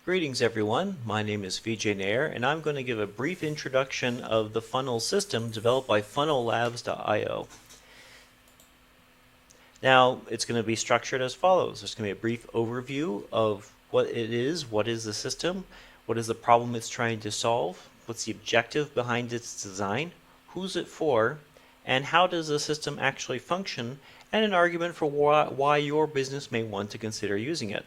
Greetings everyone, my name is VJ Nair and I'm going to give a brief introduction of the funnel system developed by funnellabs.io. Now it's going to be structured as follows. There's going to be a brief overview of what it is, what is the system, what is the problem it's trying to solve, what's the objective behind its design, who's it for, and how does the system actually function, and an argument for why your business may want to consider using it.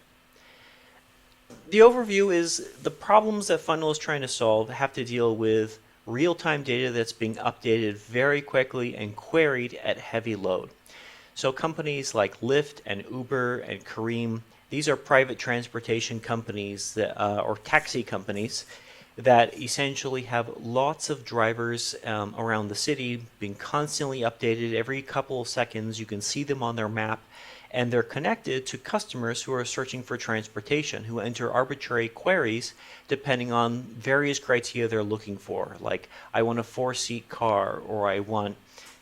The overview is the problems that Funnel is trying to solve have to deal with real-time data that's being updated very quickly and queried at heavy load. So companies like Lyft and Uber and Careem, these are private transportation companies that, or taxi companies that essentially have lots of drivers around the city being constantly updated every couple of seconds. You can see them on their map, and they're connected to customers who are searching for transportation, who enter arbitrary queries depending on various criteria they're looking for, like I want a 4-seat car, or I want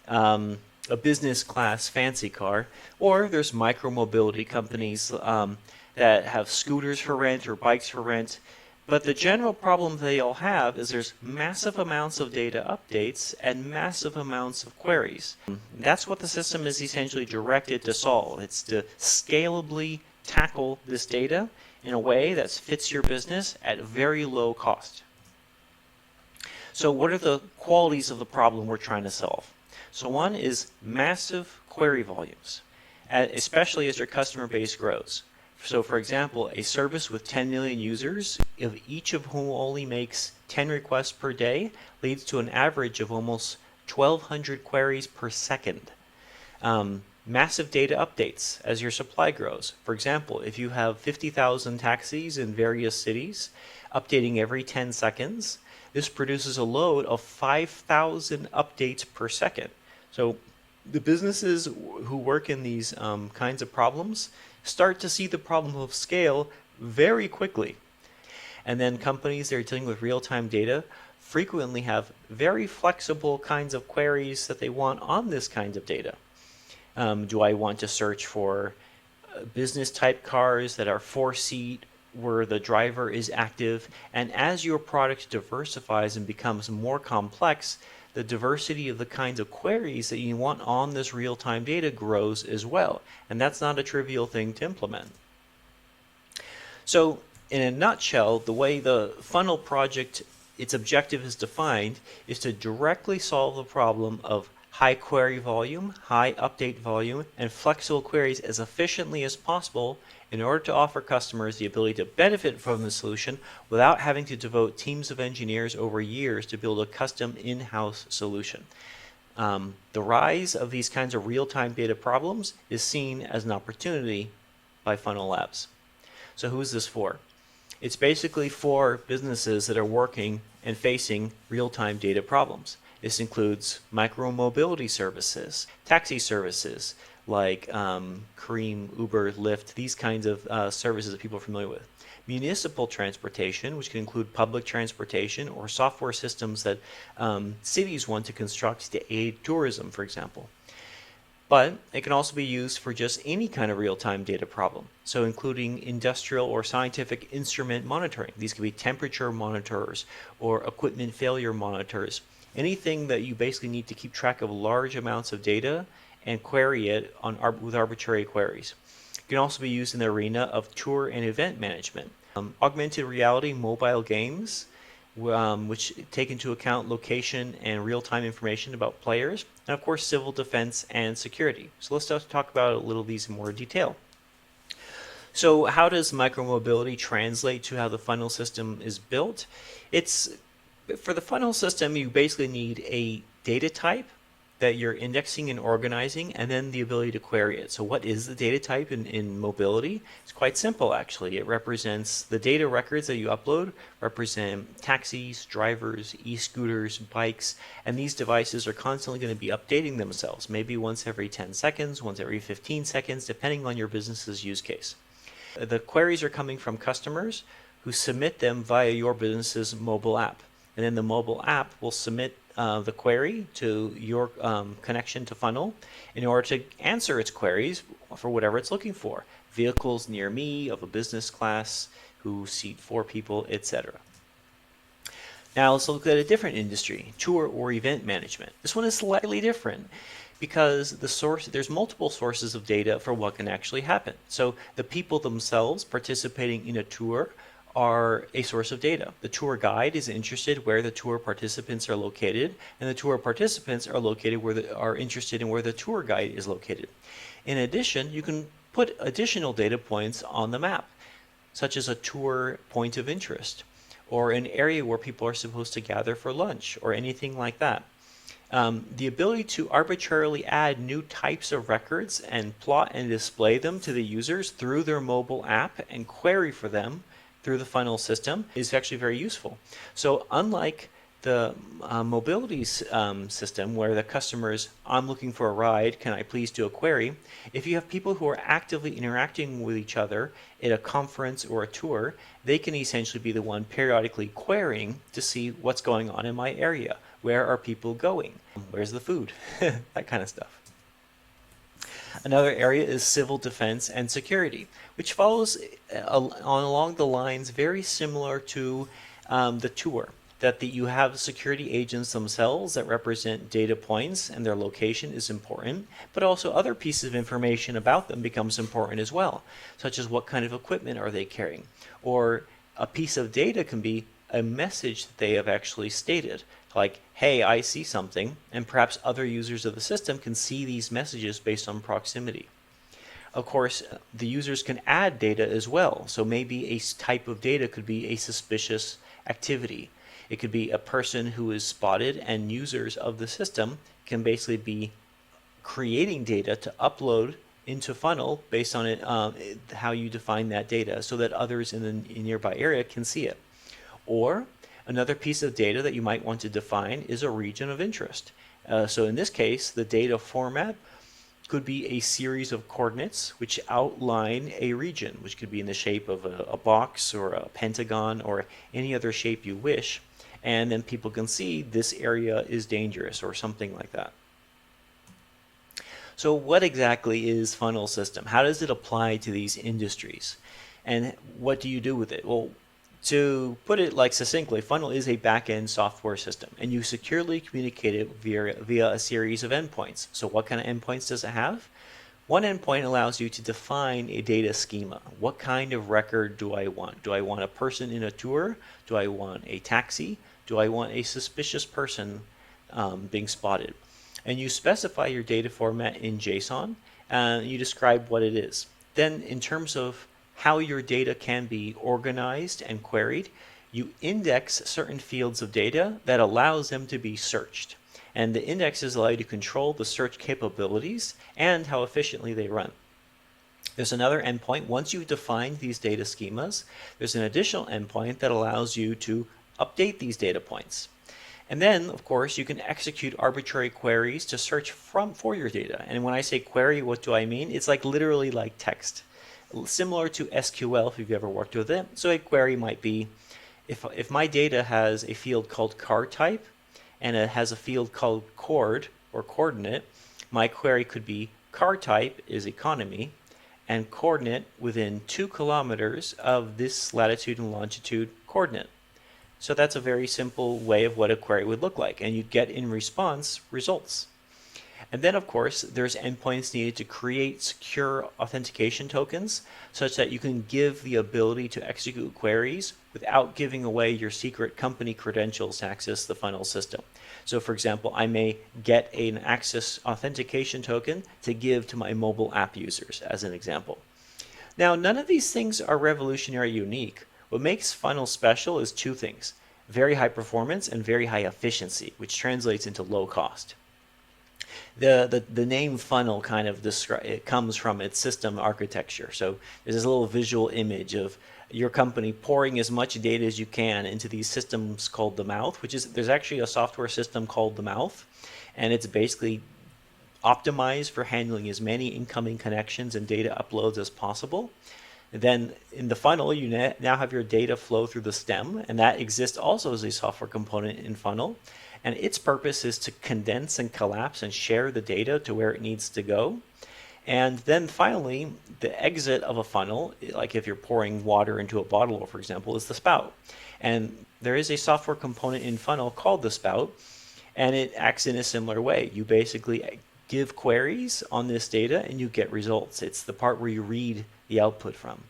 a business class fancy car, or there's micro-mobility companies that have scooters for rent or bikes for rent. But the general problem they all have is there's massive amounts of data updates and massive amounts of queries. That's what the system is essentially directed to solve. It's to scalably tackle this data in a way that fits your business at very low cost. So what are the qualities of the problem we're trying to solve? So one is massive query volumes, especially as your customer base grows. So for example, a service with 10 million users, if each of whom only makes 10 requests per day, leads to an average of almost 1,200 queries per second. Massive data updates as your supply grows. For example, if you have 50,000 taxis in various cities, updating every 10 seconds, this produces a load of 5,000 updates per second. So the businesses who work in these kinds of problems start to see the problem of scale very quickly. And then companies that are dealing with real-time data frequently have very flexible kinds of queries that they want on this kind of data. Do I want to search for business type cars that are 4-seat where the driver is active? And as your product diversifies and becomes more complex, the diversity of the kinds of queries that you want on this real-time data grows as well. And that's not a trivial thing to implement. So in a nutshell, the way the funnel project, its objective is defined, is to directly solve the problem of high query volume, high update volume, and flexible queries as efficiently as possible in order to offer customers the ability to benefit from the solution without having to devote teams of engineers over years to build a custom in-house solution. The rise of these kinds of real-time data problems is seen as an opportunity by Funnel Labs. So who is this for? It's basically for businesses that are working and facing real-time data problems. This includes micro-mobility services, taxi services like Careem, Uber, Lyft, these kinds of services that people are familiar with. Municipal transportation, which can include public transportation or software systems that cities want to construct to aid tourism, for example. But it can also be used for just any kind of real-time data problem, so including industrial or scientific instrument monitoring. These could be temperature monitors or equipment failure monitors. Anything that you basically need to keep track of large amounts of data and query it with arbitrary queries. It can also be used in the arena of tour and event management. Augmented reality mobile games, which take into account location and real-time information about players, and of course civil defense and security. So let's talk about a little of these in more detail. So how does micromobility translate to how the funnel system is built? For the funnel system, you basically need a data type that you're indexing and organizing, and then the ability to query it. So what is the data type in mobility? It's quite simple, actually. It represents the data records that you upload, represent taxis, drivers, e-scooters, bikes, and these devices are constantly going to be updating themselves, maybe once every 10 seconds, once every 15 seconds, depending on your business's use case. The queries are coming from customers who submit them via your business's mobile app. And then the mobile app will submit the query to your connection to Funnel in order to answer its queries for whatever it's looking for. vehicles near me of a business class who seat 4 people, etc. Now let's look at a different industry, tour or event management. This one is slightly different because there's multiple sources of data for what can actually happen. So the people themselves participating in a tour are a source of data. The tour guide is interested where the tour participants are located, and the tour participants are interested in where the tour guide is located. In addition, you can put additional data points on the map, such as a tour point of interest, or an area where people are supposed to gather for lunch, or anything like that. The ability to arbitrarily add new types of records and plot and display them to the users through their mobile app and query for them through the funnel system is actually very useful. So unlike the mobility system where the customers, I'm looking for a ride, can I please do a query? If you have people who are actively interacting with each other at a conference or a tour, they can essentially be the one periodically querying to see what's going on in my area. Where are people going? Where's the food? That kind of stuff. Another area is civil defense and security, which follows along the lines very similar to the tour, that you have security agents themselves that represent data points and their location is important, but also other pieces of information about them becomes important as well, such as what kind of equipment are they carrying, or a piece of data can be a message that they have actually stated, like, hey, I see something, and perhaps other users of the system can see these messages based on proximity. Of course, the users can add data as well, so maybe a type of data could be a suspicious activity. It could be a person who is spotted, and users of the system can basically be creating data to upload into funnel based on it, how you define that data, so that others in the nearby area can see it. Or another piece of data that you might want to define is a region of interest. So in this case, the data format could be a series of coordinates which outline a region, which could be in the shape of a box or a pentagon or any other shape you wish. And then people can see this area is dangerous or something like that. So what exactly is funnel system? How does it apply to these industries? And what do you do with it? Well, to put it like succinctly, funnel is a back-end software system, and you securely communicate it via a series of endpoints. So what kind of endpoints does it have? One endpoint allows you to define a data schema. What kind of record do I want? Do I want a person in a tour? Do I want a taxi? Do I want a suspicious person being spotted? And you specify your data format in JSON, and you describe what it is. Then in terms of how your data can be organized and queried, you index certain fields of data that allows them to be searched. And the indexes allow you to control the search capabilities and how efficiently they run. There's another endpoint. Once you've defined these data schemas, there's an additional endpoint that allows you to update these data points. And then, of course, you can execute arbitrary queries to search for your data. And when I say query, what do I mean? It's like literally like text. Similar to SQL if you've ever worked with it. So a query might be, if my data has a field called card type and it has a field called coord or coordinate, my query could be card type is economy and coordinate within 2 kilometers of this latitude and longitude coordinate. So that's a very simple way of what a query would look like, and you'd get in response results. And then, of course, there's endpoints needed to create secure authentication tokens such that you can give the ability to execute queries without giving away your secret company credentials to access the funnel system. So, for example, I may get an access authentication token to give to my mobile app users, as an example. Now, none of these things are revolutionary or unique. What makes funnel special is 2 things: very high performance and very high efficiency, which translates into low cost. The name funnel kind of it comes from its system architecture. So there's this little visual image of your company pouring as much data as you can into these systems called the mouth, there's actually a software system called the mouth, and it's basically optimized for handling as many incoming connections and data uploads as possible. And then in the funnel, you now have your data flow through the stem, and that exists also as a software component in funnel. And its purpose is to condense and collapse and share the data to where it needs to go. And then finally, the exit of a funnel, like if you're pouring water into a bottle, for example, is the spout. And there is a software component in funnel called the spout, and it acts in a similar way. You basically give queries on this data and you get results. It's the part where you read the output from.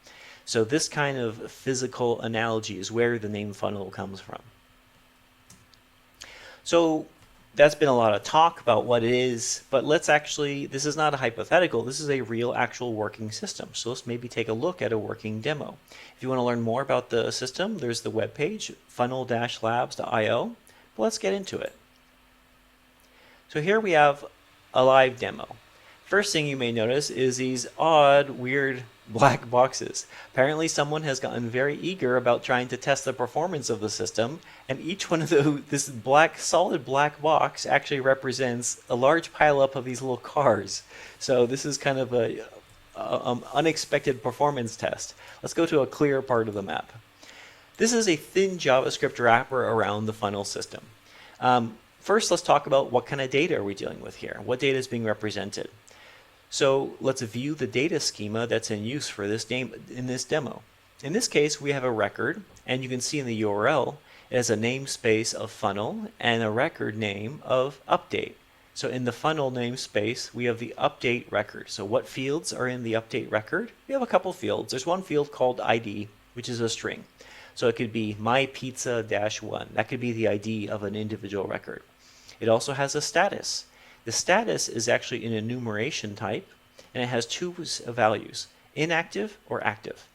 So this kind of physical analogy is where the name funnel comes from. So that's been a lot of talk about what it is, but let's actually, this is not a hypothetical, this is a real actual working system. So let's maybe take a look at a working demo. If you want to learn more about the system, there's the webpage, funnel-labs.io. But let's get into it. So here we have a live demo. First thing you may notice is these odd, weird black boxes. Apparently someone has gotten very eager about trying to test the performance of the system, and each one of this black, solid black box actually represents a large pileup of these little cars. So this is kind of a unexpected performance test. Let's go to a clear part of the map. This is a thin JavaScript wrapper around the funnel system. First, let's talk about what kind of data are we dealing with here. What data is being represented? So let's view the data schema that's in use for this in this demo. In this case, we have a record, and you can see in the URL, it has a namespace of funnel and a record name of update. So in the funnel namespace, we have the update record. So what fields are in the update record? We have a couple fields. There's one field called ID, which is a string. So it could be mypizza-1. That could be the ID of an individual record. It also has a status. The status is actually an enumeration type, and it has two values, inactive or active.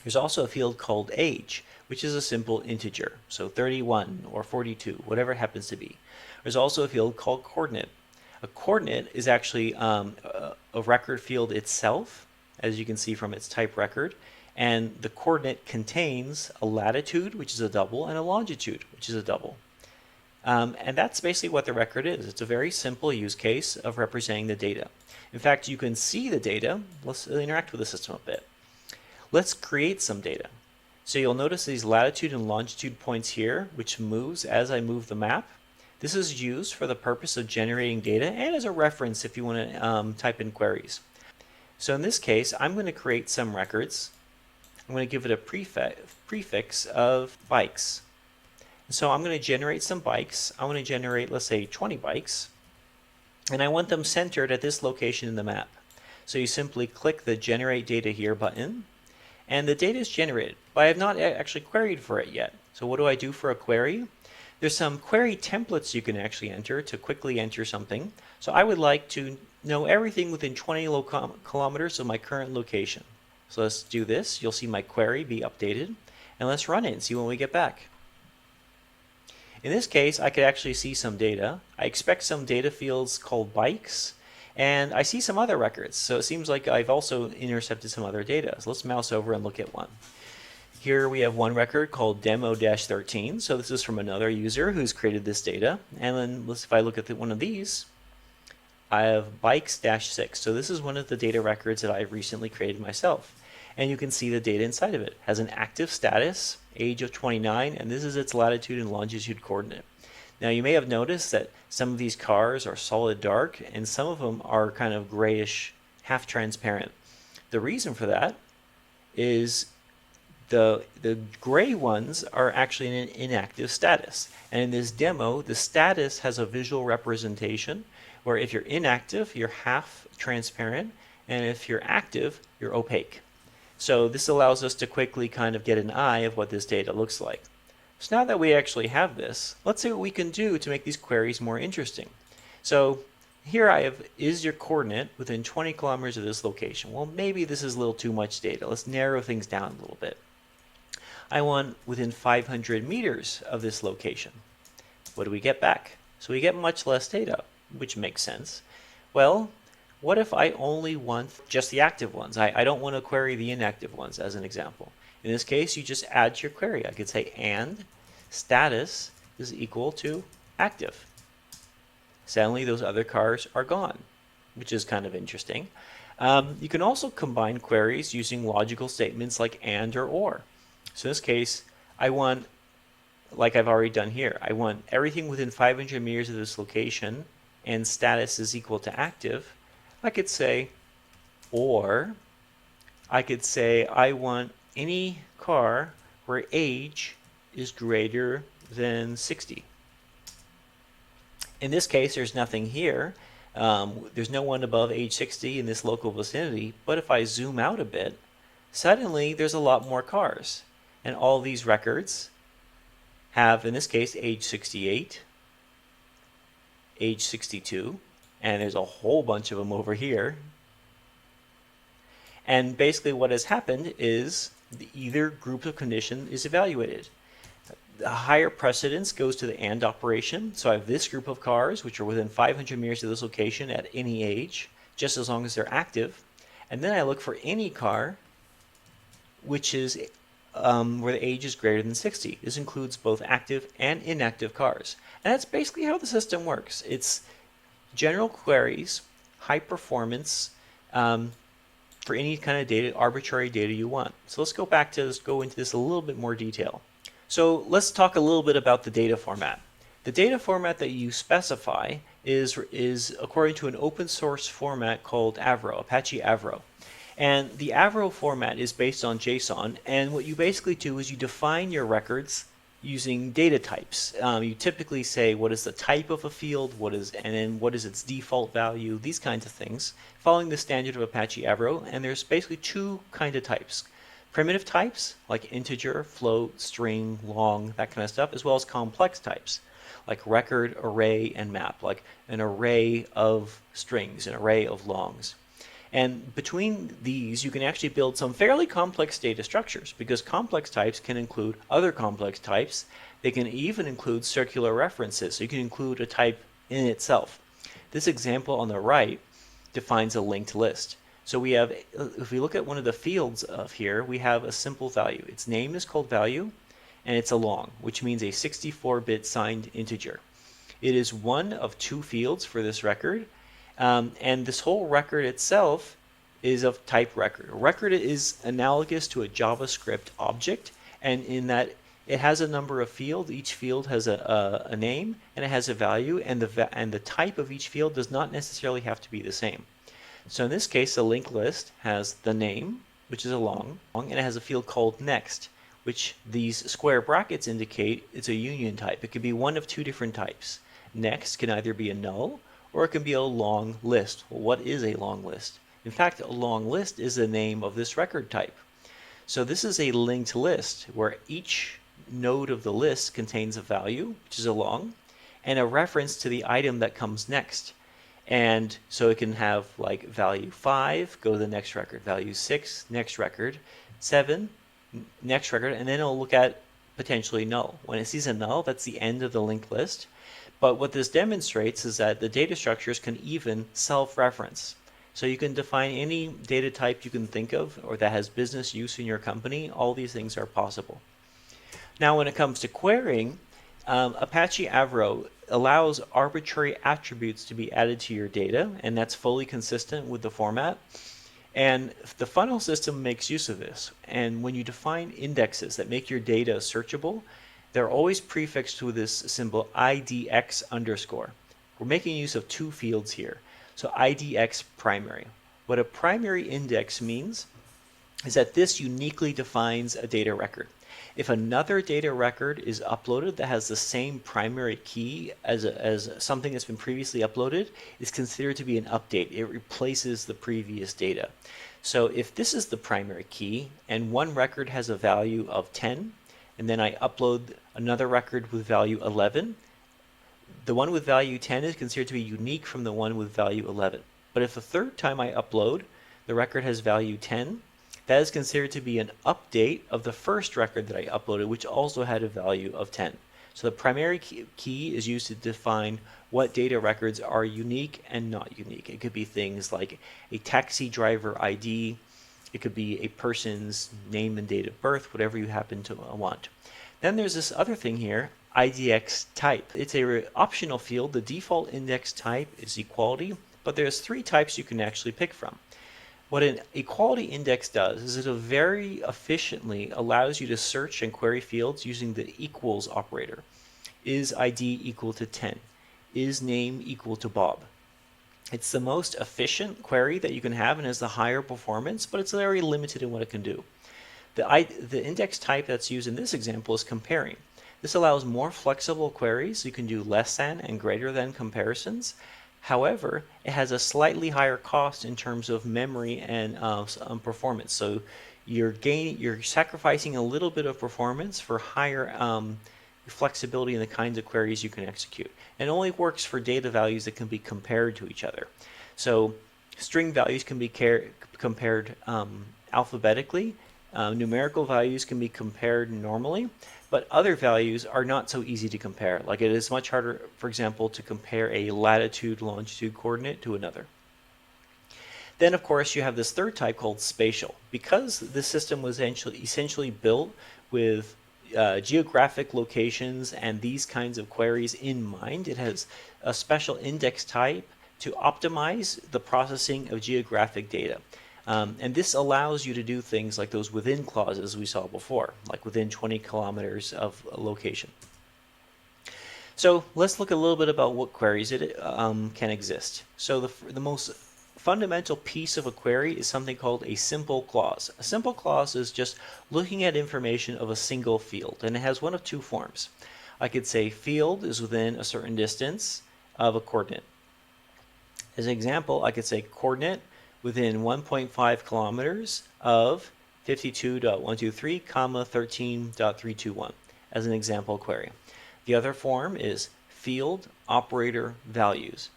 There's also a field called age, which is a simple integer, so 31 or 42, whatever it happens to be. There's also a field called coordinate. A coordinate is actually a record field itself, as you can see from its type record, and the coordinate contains a latitude, which is a double, and a longitude, which is a double. And that's basically what the record is. It's a very simple use case of representing the data. In fact, you can see the data. Let's interact with the system a bit. Let's create some data. So you'll notice these latitude and longitude points here, which moves as I move the map. This is used for the purpose of generating data and as a reference if you want to type in queries. So in this case, I'm going to create some records. I'm going to give it a prefix of bikes. So I'm going to generate some bikes. I want to generate, let's say, 20 bikes. And I want them centered at this location in the map. So you simply click the Generate Data Here button, and the data is generated. But I have not actually queried for it yet. So what do I do for a query? There's some query templates you can actually enter to quickly enter something. So I would like to know everything within 20 kilometers of my current location. So let's do this. You'll see my query be updated. And let's run it and see when we get back. In this case, I could actually see some data. I expect some data fields called bikes, and I see some other records. So it seems like I've also intercepted some other data. So let's mouse over and look at one. Here we have one record called demo-13. So this is from another user who's created this data. And then if I look at one of these, I have bikes-6. So this is one of the data records that I've recently created myself. And you can see the data inside of it. It has an active status, age of 29, and this is its latitude and longitude coordinate. Now you may have noticed that some of these cars are solid dark and some of them are kind of grayish, half transparent. The reason for that is the gray ones are actually in an inactive status. And in this demo, the status has a visual representation where if you're inactive, you're half transparent, and if you're active, you're opaque. So this allows us to quickly kind of get an eye of what this data looks like. So now that we actually have this, let's see what we can do to make these queries more interesting. So here I have, is your coordinate within 20 kilometers of this location? Well, maybe this is a little too much data. Let's narrow things down a little bit. I want within 500 meters of this location. What do we get back? So we get much less data, which makes sense. Well, what if I only want just the active ones? I don't want to query the inactive ones, as an example. In this case, you just add to your query. I could say and status is equal to active. Suddenly, those other cars are gone, which is kind of interesting. You can also combine queries using logical statements like and or. So in this case, I want, like I've already done here, I want everything within 500 meters of this location and status is equal to active. I could say Or I could say I want any car where age is greater than 60. In this case, there's nothing here. There's no one above age 60 in this local vicinity, but if I zoom out a bit, suddenly there's a lot more cars. And all these records have, in this case, age 68, age 62, and there's a whole bunch of them over here. And basically what has happened is either group of condition is evaluated. The higher precedence goes to the AND operation. So I have this group of cars, which are within 500 meters of this location at any age, just as long as they're active. And then I look for any car which is where the age is greater than 60. This includes both active and inactive cars. And that's basically how the system works. It's general queries, high performance, for any kind of data, arbitrary data you want. So let's go back to go into this a little bit more detail. So let's talk a little bit about the data format. The data format that you specify is according to an open source format called Avro, Apache Avro. And the Avro format is based on JSON, and what you basically do is you define your records using data types. You typically say what is the type of a field, and then what is its default value, these kinds of things, following the standard of Apache Avro. And there's basically two kind of types. Primitive types, like integer, float, string, long, that kind of stuff, as well as complex types, like record, array, and map, like an array of strings, an array of longs. And between these, you can actually build some fairly complex data structures, because complex types can include other complex types. They can even include circular references, so you can include a type in itself. This example on the right defines a linked list. So we have, if we look at one of the fields of here, we have a simple value. Its name is called value, and it's a long, which means a 64-bit signed integer. It is one of two fields for this record. And this whole record itself is of type record. A record is analogous to a JavaScript object, and in that it has a number of fields. Each field has a name, and it has a value, and the type of each field does not necessarily have to be the same. So in this case, the linked list has the name, which is a long, and it has a field called next, which these square brackets indicate it's a union type. It could be one of two different types. Next can either be a null, or it can be a long list. Well, what is a long list? In fact, a long list is the name of this record type. So this is a linked list where each node of the list contains a value, which is a long, and a reference to the item that comes next. And so it can have like value 5, go to the next record, value 6, next record, 7, next record, and then it'll look at potentially null. When it sees a null, that's the end of the linked list. But what this demonstrates is that the data structures can even self-reference. So you can define any data type you can think of or that has business use in your company. All these things are possible. Now when it comes to querying, Apache Avro allows arbitrary attributes to be added to your data, and that's fully consistent with the format. And the funnel system makes use of this. And when you define indexes that make your data searchable, they're always prefixed with this symbol IDX underscore. We're making use of two fields here. So IDX primary. What a primary index means is that this uniquely defines a data record. If another data record is uploaded that has the same primary key as something that's been previously uploaded, it's considered to be an update. It replaces the previous data. So if this is the primary key and one record has a value of 10, and then I upload another record with value 11, the one with value 10 is considered to be unique from the one with value 11. But if the third time I upload, the record has value 10, that is considered to be an update of the first record that I uploaded, which also had a value of 10. So the primary key is used to define what data records are unique and not unique. It could be things like a taxi driver ID, it could be a person's name and date of birth, whatever you happen to want. Then there's this other thing here, IDX type. It's a optional field. The default index type is equality, but there's three types you can actually pick from. What an equality index does is it very efficiently allows you to search and query fields using the equals operator. Is ID equal to 10? Is name equal to Bob? It's the most efficient query that you can have and has the higher performance, but it's very limited in what it can do. The index type that's used in this example is comparing. This allows more flexible queries. You can do less than and greater than comparisons. However, it has a slightly higher cost in terms of memory and performance. So you're sacrificing a little bit of performance for higher flexibility in the kinds of queries you can execute. And it only works for data values that can be compared to each other. So string values can be compared alphabetically. Numerical values can be compared normally, but other values are not so easy to compare. Like it is much harder, for example, to compare a latitude, longitude coordinate to another. Then, of course, you have this third type called spatial. Because this system was essentially built with geographic locations and these kinds of queries in mind, it has a special index type to optimize the processing of geographic data. And this allows you to do things like those within clauses we saw before, like within 20 kilometers of a location. So let's look a little bit about what queries can exist. So the most fundamental piece of a query is something called a simple clause. A simple clause is just looking at information of a single field, and it has one of two forms. I could say field is within a certain distance of a coordinate. As an example, I could say coordinate within 1.5 kilometers of 52.123, 13.321 as an example query. The other form is field operator values.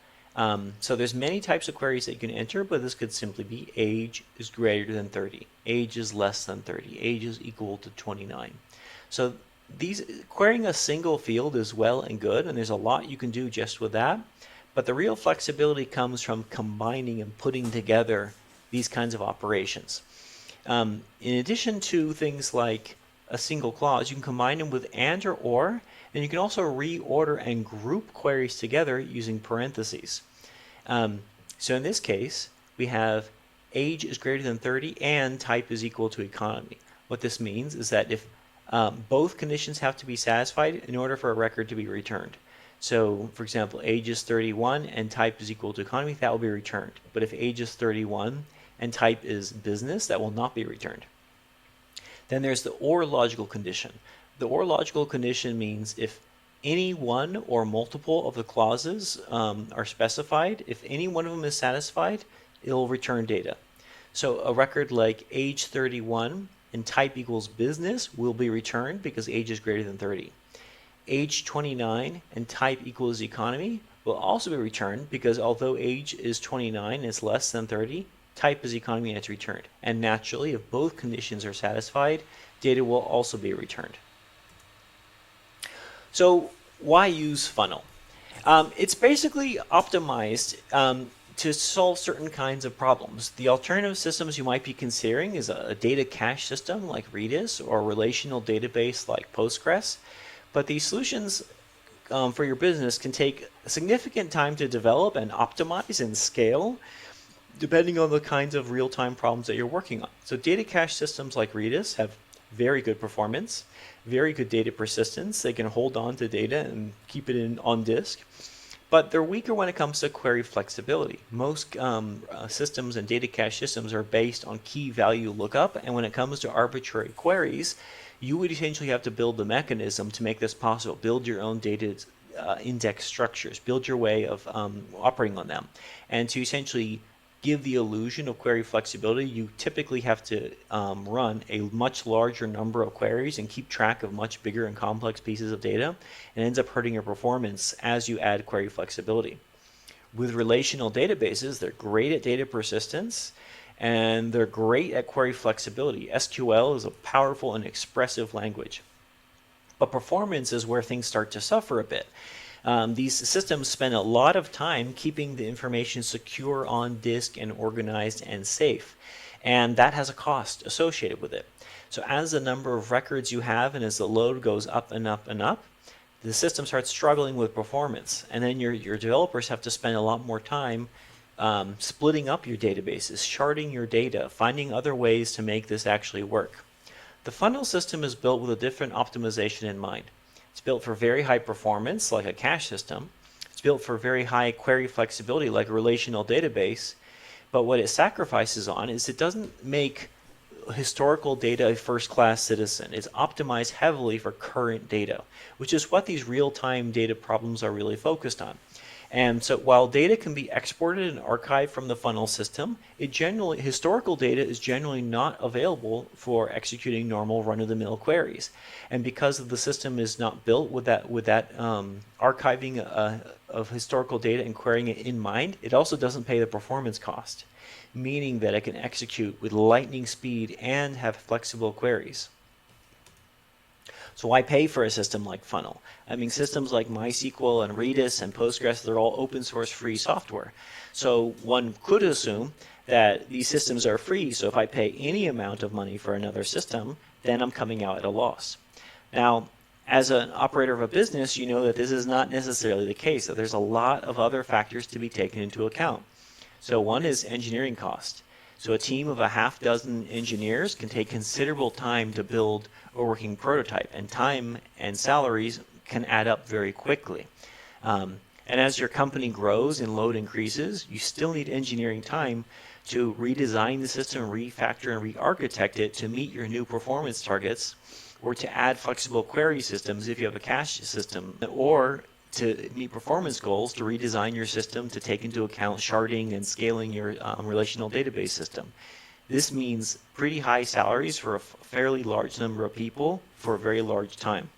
So there's many types of queries that you can enter, but this could simply be age is greater than 30, age is less than 30, age is equal to 29. So querying a single field is well and good, and there's a lot you can do just with that. But the real flexibility comes from combining and putting together these kinds of operations. In addition to things like a single clause, you can combine them with and or, and you can also reorder and group queries together using parentheses. So in this case, we have age is greater than 30 and type is equal to economy. What this means is that if both conditions have to be satisfied in order for a record to be returned. So, for example, age is 31 and type is equal to economy, that will be returned. But if age is 31 and type is business, that will not be returned. Then there's the or logical condition. The or logical condition means if any one or multiple of the clauses are specified, if any one of them is satisfied, it will return data. So a record like age 31 and type equals business will be returned because age is greater than 30. Age 29 and type equals economy will also be returned because although age is 29 and is less than 30, type is economy and it's returned. And naturally, if both conditions are satisfied, data will also be returned. So why use funnel? It's basically optimized to solve certain kinds of problems. The alternative systems you might be considering is a data cache system like Redis or a relational database like Postgres. But these solutions for your business can take significant time to develop and optimize and scale depending on the kinds of real-time problems that you're working on. So data cache systems like Redis have very good performance, very good data persistence. They can hold on to data and keep it on disk. But they're weaker when it comes to query flexibility. Most systems and data cache systems are based on key value lookup, and when it comes to arbitrary queries, you would essentially have to build the mechanism to make this possible. Build your own data index structures, build your way of operating on them. And to essentially give the illusion of query flexibility, you typically have to run a much larger number of queries and keep track of much bigger and complex pieces of data, and it ends up hurting your performance as you add query flexibility. With relational databases, they're great at data persistence, and they're great at query flexibility. SQL is a powerful and expressive language. But performance is where things start to suffer a bit. These systems spend a lot of time keeping the information secure on disk and organized and safe. And that has a cost associated with it. So as the number of records you have and as the load goes up and up and up, the system starts struggling with performance. And then your developers have to spend a lot more time splitting up your databases, sharding your data, finding other ways to make this actually work. The funnel system is built with a different optimization in mind. It's built for very high performance, like a cache system. It's built for very high query flexibility like a relational database, but what it sacrifices on is it doesn't make historical data a first-class citizen. It's optimized heavily for current data, which is what these real-time data problems are really focused on. And so while data can be exported and archived from the funnel system, historical data is generally not available for executing normal run-of-the-mill queries. And because the system is not built with that archiving of historical data and querying it in mind, it also doesn't pay the performance cost, meaning that it can execute with lightning speed and have flexible queries. So why pay for a system like Funnel? I mean, systems like MySQL and Redis and Postgres, they're all open source free software. So one could assume that these systems are free, so if I pay any amount of money for another system, then I'm coming out at a loss. Now, as an operator of a business, you know that this is not necessarily the case, that there's a lot of other factors to be taken into account. So one is engineering cost. So a team of a half dozen engineers can take considerable time to build a working prototype, and time and salaries can add up very quickly. And as your company grows and load increases, you still need engineering time to redesign the system, refactor and re-architect it to meet your new performance targets, or to add flexible query systems if you have a cache system, or to meet performance goals, to redesign your system to take into account sharding and scaling your relational database system. This means pretty high salaries for a fairly large number of people for a very large time.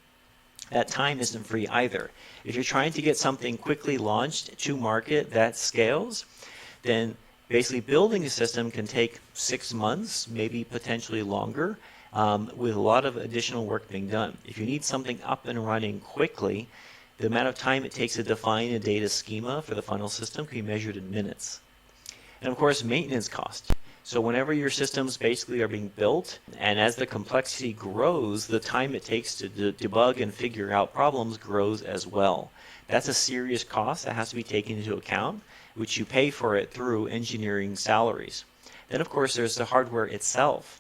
That time isn't free either. If you're trying to get something quickly launched to market that scales, then basically building a system can take 6 months, maybe potentially longer, with a lot of additional work being done. If you need something up and running quickly, the amount of time it takes to define a data schema for the funnel system can be measured in minutes. And of course, maintenance cost. So whenever your systems basically are being built, and as the complexity grows, the time it takes to debug and figure out problems grows as well. That's a serious cost that has to be taken into account, which you pay for it through engineering salaries. Then of course there's the hardware itself.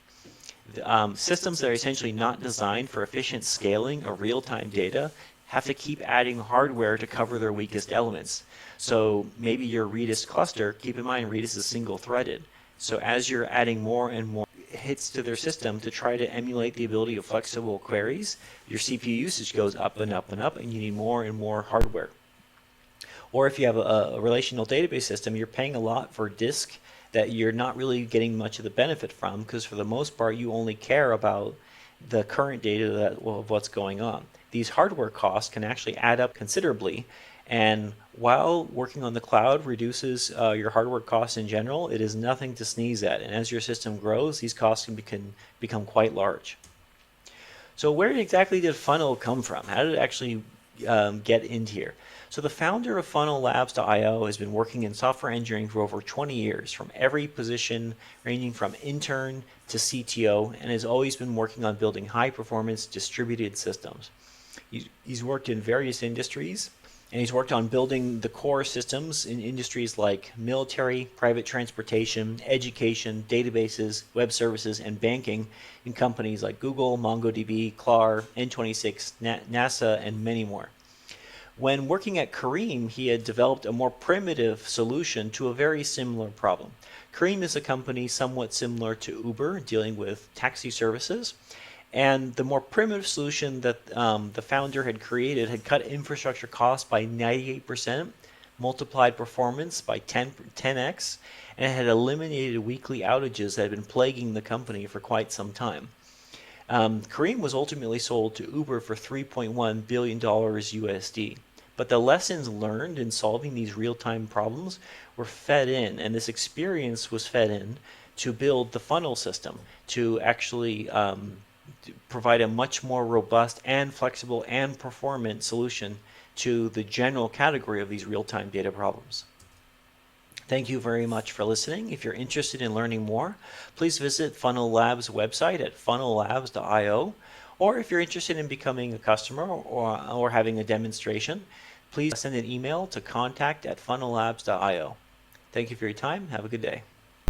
Systems that are essentially not designed for efficient scaling of real-time data have to keep adding hardware to cover their weakest elements. So maybe your Redis cluster, keep in mind Redis is single-threaded. So as you're adding more and more hits to their system to try to emulate the ability of flexible queries, your CPU usage goes up and up and up, and you need more and more hardware. Or if you have a relational database system, you're paying a lot for disk that you're not really getting much of the benefit from, because for the most part you only care about the current data of what's going on. These hardware costs can actually add up considerably, and while working on the cloud reduces your hardware costs in general, it is nothing to sneeze at, and as your system grows, these costs can become quite large. So where exactly did Funnel come from? How did it actually get into here? So the founder of funnellabs.io has been working in software engineering for over 20 years, from every position ranging from intern to CTO, and has always been working on building high-performance distributed systems. He's worked in various industries, and he's worked on building the core systems in industries like military, private transportation, education, databases, web services, and banking in companies like Google, MongoDB, Clar, N26, NASA, and many more. When working at Careem, he had developed a more primitive solution to a very similar problem. Careem is a company somewhat similar to Uber, dealing with taxi services. And the more primitive solution that the founder had created had cut infrastructure costs by 98%, multiplied performance by 10x, and had eliminated weekly outages that had been plaguing the company for quite some time. Careem was ultimately sold to Uber for $3.1 billion USD. But the lessons learned in solving these real-time problems were fed in, and this experience was fed in to build the funnel system, to actually provide a much more robust and flexible and performant solution to the general category of these real-time data problems. Thank you very much for listening. If you're interested in learning more, please visit Funnel Labs' website at funnellabs.io, or if you're interested in becoming a customer or having a demonstration, please send an email to contact@funnellabs.io. Thank you for your time. Have a good day.